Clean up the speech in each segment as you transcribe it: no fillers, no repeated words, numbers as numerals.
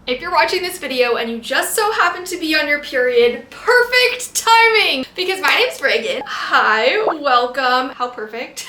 If you're watching this video and you just so happen to be on your period, perfect timing! Because my name's Reagan. Hi, welcome. How perfect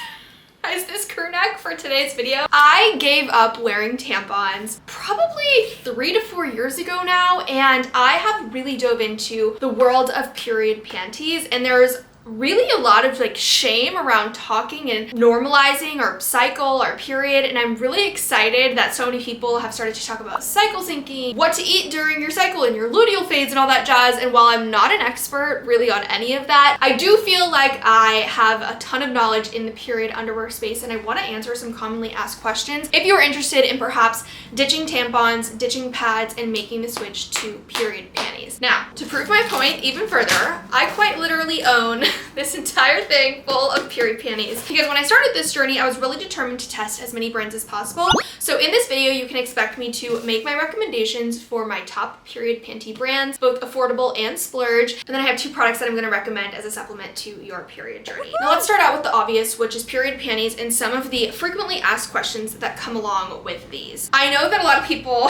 is this crew neck for today's video? I gave up wearing tampons probably 3 to 4 years ago now, and I have really dove into the world of period panties, and there's really a lot of shame around talking and normalizing our cycle, our period, and I'm really excited that so many people have started to talk about cycle syncing, what to eat during your cycle and your luteal phase and all that jazz. And while I'm not an expert really on any of that, I do feel like I have a ton of knowledge in the period underwear space, and I want to answer some commonly asked questions if you're interested in perhaps ditching tampons, ditching pads, and making the switch to period panties. Now, to prove my point even further, I quite literally own this entire thing full of period panties, because when I started this journey, I was really determined to test as many brands as possible. So in this video, you can expect me to make my recommendations for my top period panty brands, both affordable and splurge, and then I have 2 products that I'm going to recommend as a supplement to your period journey. Now let's start out with the obvious, which is period panties and some of the frequently asked questions that come along with these. I know that a lot of people,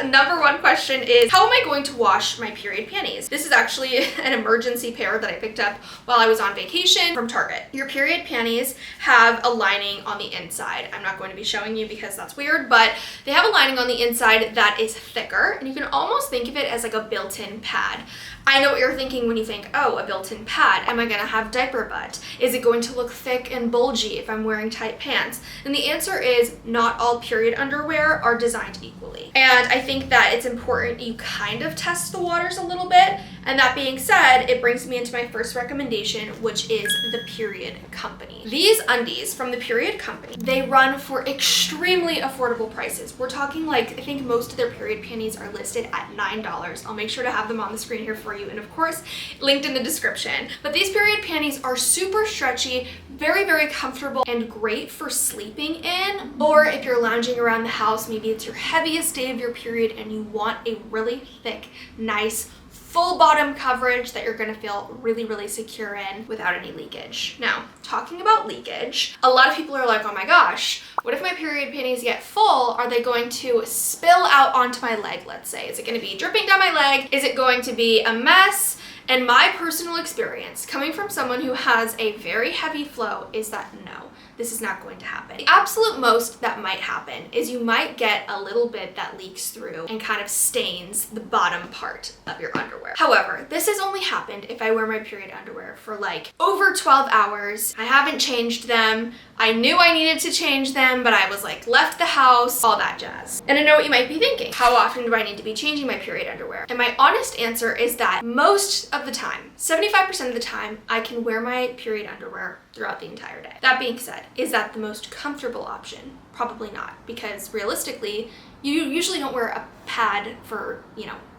number one question is, how am I going to wash my period panties? This is actually an emergency pair that I picked up while I was on vacation from Target. Your period panties have a lining on the inside. I'm not going to be showing you because that's weird, but they have a lining on the inside that is thicker, and you can almost think of it as like a built-in pad. I know what you're thinking when you think, oh, a built-in pad. Am I gonna have diaper butt? Is it going to look thick and bulgy if I'm wearing tight pants? And the answer is not all period underwear are designed equally. And I think that it's important you kind of test the waters a little bit. And that being said, it brings me into my first recommendation, which is the Period Company. These undies from the Period Company, they run for extremely affordable prices. We're talking I think most of their period panties are listed at $9. I'll make sure to have them on the screen here for you, and of course, linked in the description. But these period panties are super stretchy, very, very comfortable, and great for sleeping in, or if you're lounging around the house, maybe it's your heaviest day of your period and you want a really thick, nice, full bottom coverage that you're gonna feel really, really secure in without any leakage. Now, talking about leakage, a lot of people are like, oh my gosh, what if my period panties get full? Are they going to spill out onto my leg, let's say? Is it gonna be dripping down my leg? Is it going to be a mess? And my personal experience, coming from someone who has a very heavy flow, is that no, this is not going to happen. The absolute most that might happen is you might get a little bit that leaks through and kind of stains the bottom part of your underwear. However, this has only happened if I wear my period underwear for over 12 hours. I haven't changed them. I knew I needed to change them, but I was left the house, all that jazz. And I know what you might be thinking. How often do I need to be changing my period underwear? And my honest answer is that most of the time, 75% of the time, I can wear my period underwear throughout the entire day. That being said, is that the most comfortable option? Probably not, because realistically, you usually don't wear a pad for,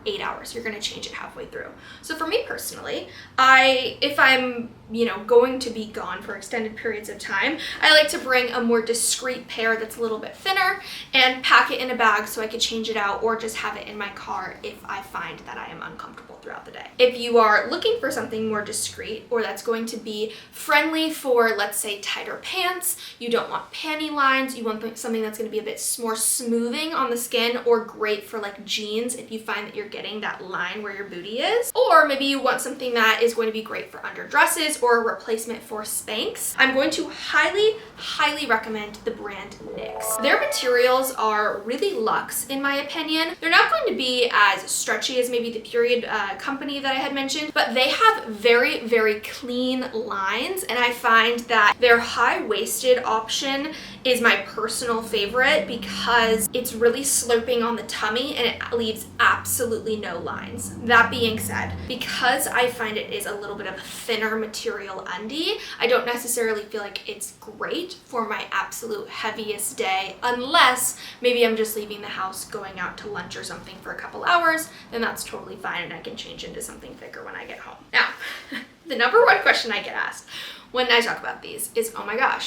8 hours. You're gonna change it halfway through. So for me personally, if I'm, going to be gone for extended periods of time, I like to bring a more discreet pair that's a little bit thinner and pack it in a bag so I could change it out, or just have it in my car if I find that I am uncomfortable throughout the day. If you are looking for something more discreet, or that's going to be friendly for, let's say, tighter pants, you don't want panty lines, you want something that's gonna be a bit more smoothing on the skin, or great for jeans if you find that you're getting that line where your booty is, or maybe you want something that is going to be great for underdresses or a replacement for Spanx, I'm going to highly, highly recommend the brand NYX. Their materials are really luxe in my opinion. They're not going to be as stretchy as maybe the Period Company that I had mentioned, but they have very, very clean lines, and I find that their high-waisted option is my personal favorite because it's really sloping on the tummy and it leaves absolutely no lines. That being said, because I find it is a little bit of a thinner material undie, I don't necessarily feel like it's great for my absolute heaviest day, unless maybe I'm just leaving the house, going out to lunch or something for a couple hours, then that's totally fine and I can change into something thicker when I get home. Now, the number one question I get asked when I talk about these is, oh my gosh,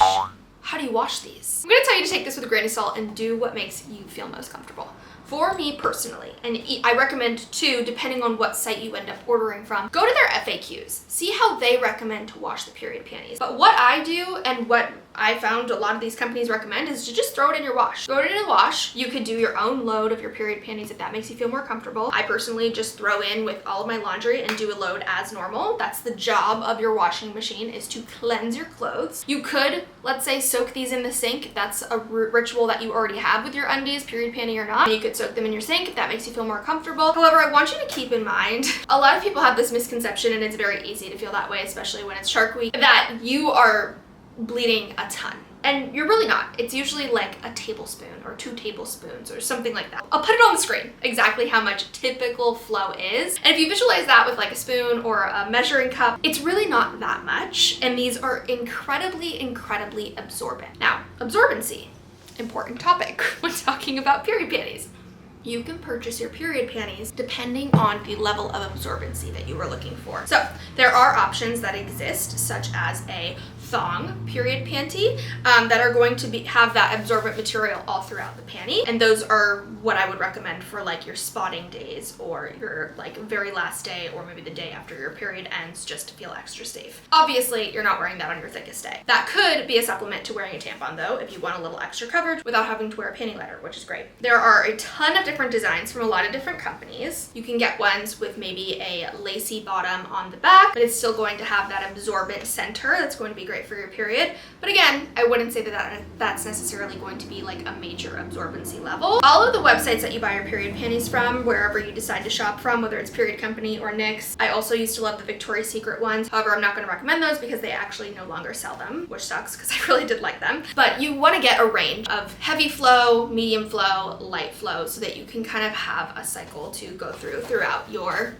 how do you wash these? I'm gonna tell you to take this with a grain of salt and do what makes you feel most comfortable. For me personally, and I recommend too, depending on what site you end up ordering from, go to their FAQs. See how they recommend to wash the period panties. But what I do and what I found a lot of these companies recommend is to just throw it in your wash. Throw it in a wash. You could do your own load of your period panties if that makes you feel more comfortable. I personally just throw in with all of my laundry and do a load as normal. That's the job of your washing machine, is to cleanse your clothes. You could, let's say, soak these in the sink. That's a ritual that you already have with your undies, period panty or not. You could soak them in your sink if that makes you feel more comfortable. However, I want you to keep in mind, a lot of people have this misconception, and it's very easy to feel that way, especially when it's Shark Week, that you are bleeding a ton. And you're really not. It's usually like a tablespoon or 2 tablespoons or something like that. I'll put it on the screen, exactly how much typical flow is. And if you visualize that with like a spoon or a measuring cup, it's really not that much. And these are incredibly, incredibly absorbent. Now, absorbency, important topic when talking about period panties. You can purchase your period panties depending on the level of absorbency that you were looking for. So there are options that exist, such as a thong period panty that are going to have that absorbent material all throughout the panty, and those are what I would recommend for like your spotting days or your like very last day, or maybe the day after your period ends, just to feel extra safe. Obviously you're not wearing that on your thickest day. That could be a supplement to wearing a tampon though, if you want a little extra coverage without having to wear a panty liner, which is great. There are a ton of different designs from a lot of different companies. You can get ones with maybe a lacy bottom on the back, but it's still going to have that absorbent center that's going to be great for your period. But again, I wouldn't say that that's necessarily going to be like a major absorbency level. All of the websites that you buy your period panties from, wherever you decide to shop from, whether it's Period Company or NYX. I also used to love the Victoria's Secret ones. However, I'm not going to recommend those because they actually no longer sell them, which sucks because I really did like them. But you want to get a range of heavy flow, medium flow, light flow, so that you can kind of have a cycle to go throughout your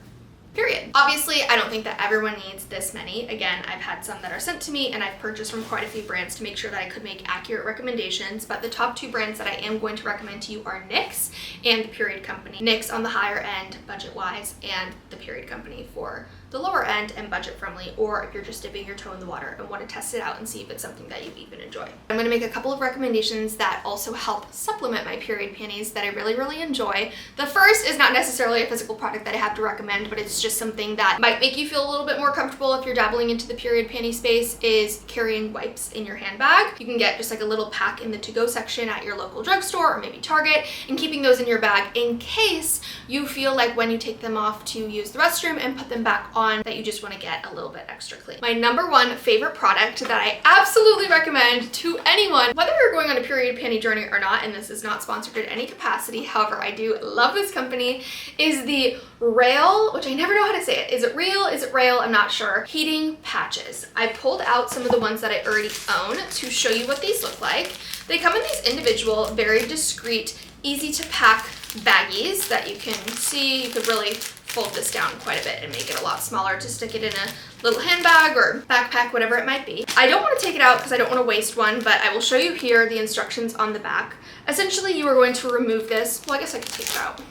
period. Obviously, I don't think that everyone needs this many. Again, I've had some that are sent to me, and I've purchased from quite a few brands to make sure that I could make accurate recommendations, but the top 2 brands that I am going to recommend to you are NYX and the Period Company. NYX on the higher end, budget-wise, and the Period Company for the lower end and budget-friendly, or if you're just dipping your toe in the water and want to test it out and see if it's something that you even enjoy. I'm going to make a couple of recommendations that also help supplement my period panties that I really, really enjoy. The first is not necessarily a physical product that I have to recommend, but it's just something that might make you feel a little bit more comfortable if you're dabbling into the period panty space, is carrying wipes in your handbag. You can get just like a little pack in the to-go section at your local drugstore or maybe Target, and keeping those in your bag in case you feel like when you take them off to use the restroom and put them back on, that you just want to get a little bit extra clean. My number 1 favorite product that I absolutely recommend to anyone, whether you're going on a period panty journey or not, and this is not sponsored in any capacity, however, I do love this company, is the Rail, which I never know how to say it. Is it Real? Is it Rail? I'm not sure. Heating patches. I pulled out some of the ones that I already own to show you what these look like. They come in these individual, very discreet, easy to pack baggies that you can see. You could really fold this down quite a bit and make it a lot smaller to stick it in a little handbag or backpack, whatever it might be. I don't want to take it out because I don't want to waste one, but I will show you here the instructions on the back. Essentially, you are going to remove this. Well, I guess I could take it out.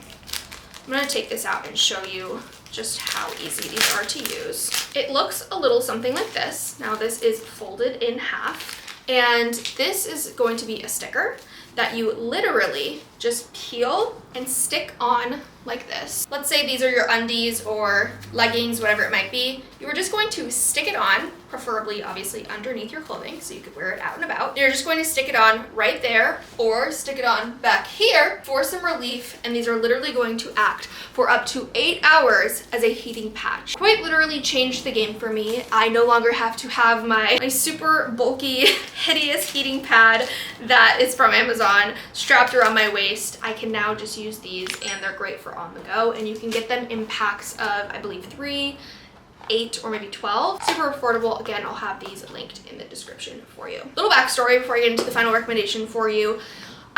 I'm going to take this out and show you just how easy these are to use. It looks a little something like this. Now this is folded in half, and this is going to be a sticker that you literally just peel and stick on like this. Let's say these are your undies or leggings, whatever it might be. You are just going to stick it on, preferably obviously underneath your clothing so you could wear it out and about. You're just going to stick it on right there or stick it on back here for some relief, and these are literally going to act for up to 8 hours as a heating patch. Quite literally changed the game for me. I no longer have to have my super bulky, hideous heating pad that is from Amazon strapped around my waist. I can now just use these, and they're great for on the go, and you can get them in packs of, I believe, 3, 8, or maybe 12. Super affordable. Again, I'll have these linked in the description for you. Little backstory before I get into the final recommendation for you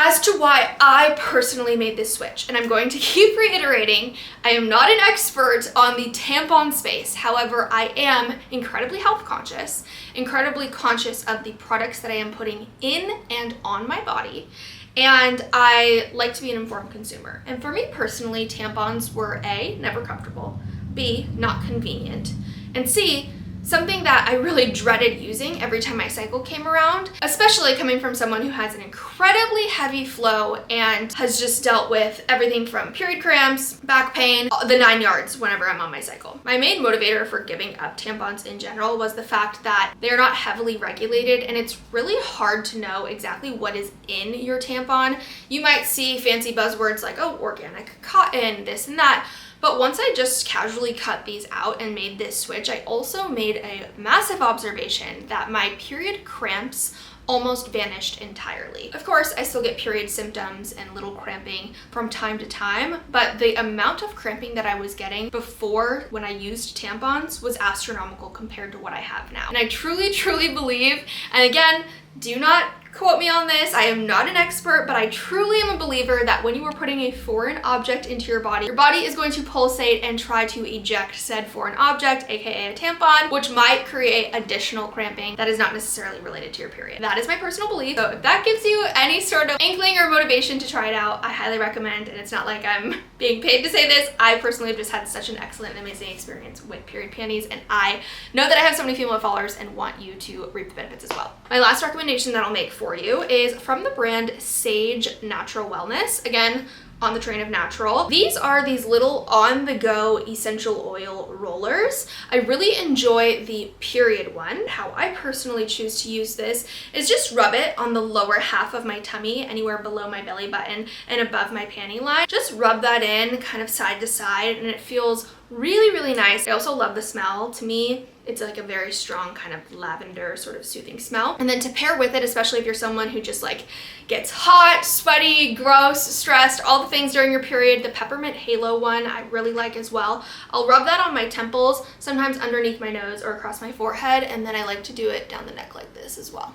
as to why I personally made this switch. And I'm going to keep reiterating, I am not an expert on the tampon space. However, I am incredibly health conscious, incredibly conscious of the products that I am putting in and on my body. And I like to be an informed consumer. And for me personally, tampons were A, never comfortable, B, not convenient, and C, something that I really dreaded using every time my cycle came around, especially coming from someone who has an incredibly heavy flow and has just dealt with everything from period cramps, back pain, the 9 yards whenever I'm on my cycle. My main motivator for giving up tampons in general was the fact that they're not heavily regulated and it's really hard to know exactly what is in your tampon. You might see fancy buzzwords like, oh, organic cotton, this and that. But once I just casually cut these out and made this switch, I also made a massive observation that my period cramps almost vanished entirely. Of course, I still get period symptoms and little cramping from time to time, but the amount of cramping that I was getting before when I used tampons was astronomical compared to what I have now. And I truly, truly believe, and again, do not quote me on this, I am not an expert, but I truly am a believer that when you are putting a foreign object into your body is going to pulsate and try to eject said foreign object, aka a tampon, which might create additional cramping that is not necessarily related to your period. That is my personal belief. So if that gives you any sort of inkling or motivation to try it out, I highly recommend, and it's not like I'm being paid to say this. I personally have just had such an excellent and amazing experience with period panties, and I know that I have so many female followers and want you to reap the benefits as well. My last recommendation that I'll make for you is from the brand Sage Natural Wellness. Again, on the train of natural. These are these little on-the-go essential oil rollers. I really enjoy the period one. How I personally choose to use this is just rub it on the lower half of my tummy, anywhere below my belly button and above my panty line. Just rub that in kind of side to side and it feels really, really nice. I also love the smell. To me, it's like a very strong kind of lavender sort of soothing smell. And then to pair with it, especially if you're someone who just like gets hot, sweaty, gross, stressed, all the things during your period, the peppermint halo one I really like as well. I'll rub that on my temples, sometimes underneath my nose or across my forehead, and then I like to do it down the neck like this as well.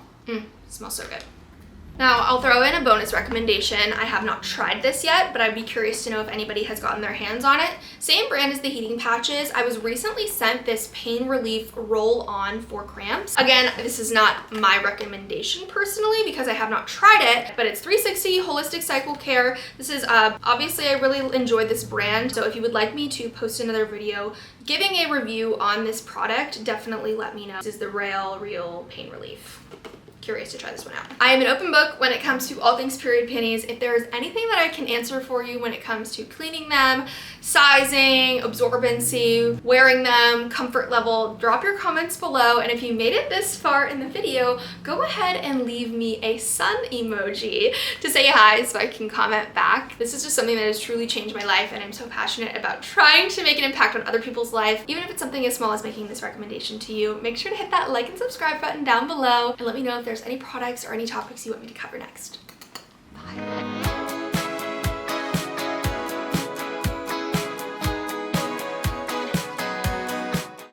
Smells so good. Now, I'll throw in a bonus recommendation. I have not tried this yet, but I'd be curious to know if anybody has gotten their hands on it. Same brand as the heating patches. I was recently sent this pain relief roll-on for cramps. Again, this is not my recommendation personally because I have not tried it, but it's 360 Holistic Cycle Care. This is, obviously I really enjoyed this brand, so if you would like me to post another video giving a review on this product, definitely let me know. This is the Real Pain Relief. Curious to try this one out. I am an open book when it comes to all things period panties. If there is anything that I can answer for you when it comes to cleaning them, sizing, absorbency, wearing them, comfort level, drop your comments below. And if you made it this far in the video, go ahead and leave me a sun emoji to say hi so I can comment back. This is just something that has truly changed my life, and I'm so passionate about trying to make an impact on other people's life. Even if it's something as small as making this recommendation to you, make sure to hit that like and subscribe button down below and let me know if there's any products or any topics you want me to cover next. Bye.